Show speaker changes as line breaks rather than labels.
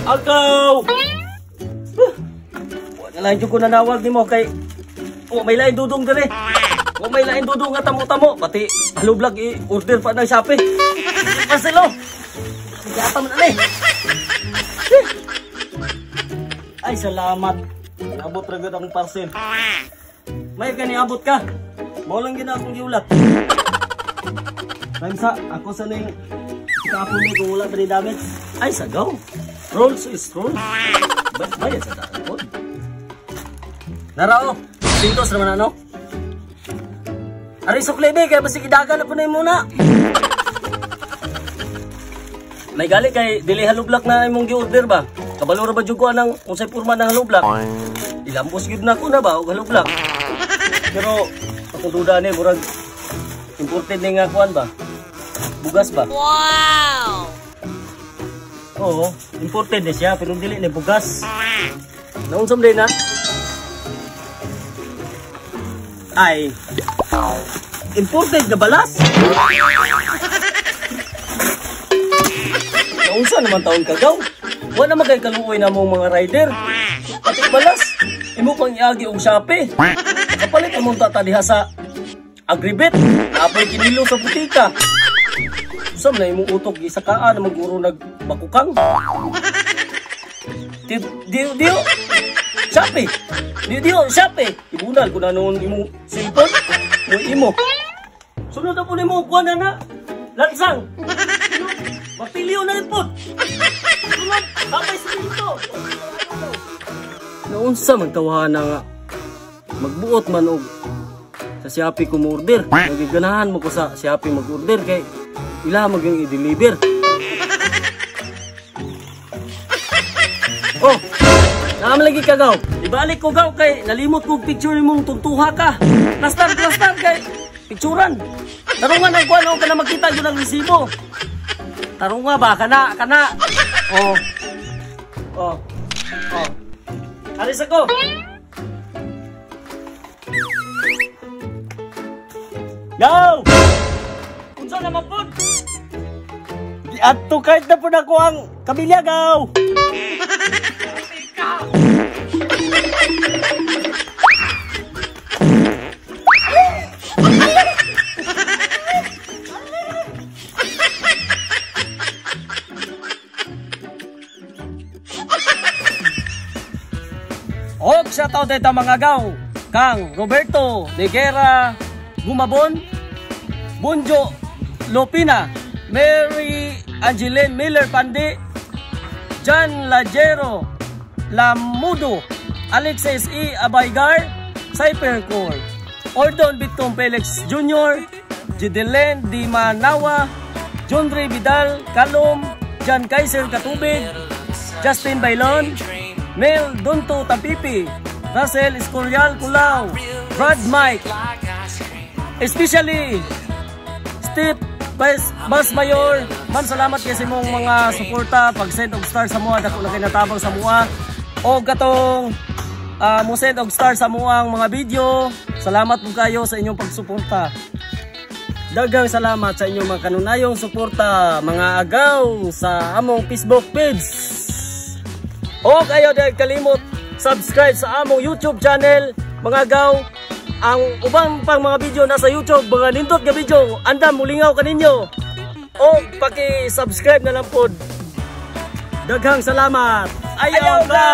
Agaw! Wala lang yung ko nanawag ni mo kay... may lain dudong din eh. May lain dudong nga tamo-tamo. Pati halublag i-order pa ng Shopee. Marcelo! Sigata mo na eh. Ay, salamat. Abot ragad akong parcel. May kaniabot ka. Mau lang gina akong giulat. Sa ako sa ning kapon ni kung wala pa rin damit. Ay, sagaw. Rolls is rolls. Ba't bayad sa takot? Narao. Pintos naman ano? Ari suklebe kaya basi kidagan na po na muna. May gali kay dili halublak na imong gi-order ba? Kabalo ra ba jud ko anang unsay porma ng halublak? Ilambos gid na ko na ba og halublak. Pero ako duda ni murag imported ni nga kuan ba? Bugas ba? Wow! Oo, imported na siya pero dili ni bugas. Naunsam din na? Ay, imported na balas? Naunsa naman taon kagaw? Wala naman kay kaluoy na mong mga rider. Pati balas, imo pang iagi og Shopee. Kapalit among tatadiha sa Agribet. Napay kinilo sa butika. Sam na imong utok gisakaan na maguro nagbakukang. Dio Shopee. Dio Shopee. Ibunal ko na noon imong cellphone. Mo imo. Sunod na po nimo kuan na. Lansang. Magpiliw na rin po. Sunod. Kapay sa dito. Naunsa magtawahan na nga. Magbuot man og sa Shopee ko mo-order. Nagiganahan mo ko sa Shopee mag-order kay ila magyang i-deliver. Oh, naman lagi ka gaw. Ibalik ko gaw kay nalimot ko picture mong tuntuha ka. Plastar kay picturean. Tarungan ang kuan ka na makita yun ang resibo. Tarunga ba kana. Oh. Alis ako. Go! Unsa naman po? Di ato kahit na po na ko ang kabilya, gaw! Og shoutout dito mga gaw kang Roberto Negera Gumabon, Bunjo Lopina, Mary Angeline Miller Pandi, John Lajero Lamudo, Alexis E. Abaygar, Cypercore, Ordon Bitcom Felix Jr., Jidelen Di Manawa, John Ray Vidal Kalom, John Kaiser Katubig, Justin Bailon, Mel Donto Tapipi, Russell Escorial Culao, Brad Mike, especially Steve Bas Mayor. Man, salamat kasi mong mga suporta pag-send og star sa mua, dako na kinatabang sa mua o katong mo send og star sa muang mga video. Salamat po kayo sa inyong pagsuporta. Daghang salamat sa inyong mga kanunayong suporta mga agaw sa among Facebook page. O kayo dahil kalimot subscribe sa among YouTube channel mga agaw. Ang ubang pang mga video nasa YouTube, mga nindot nga video, andam mulingaw kaninyo. O paki-subscribe na lang po. Daghang salamat. Ayaw ka!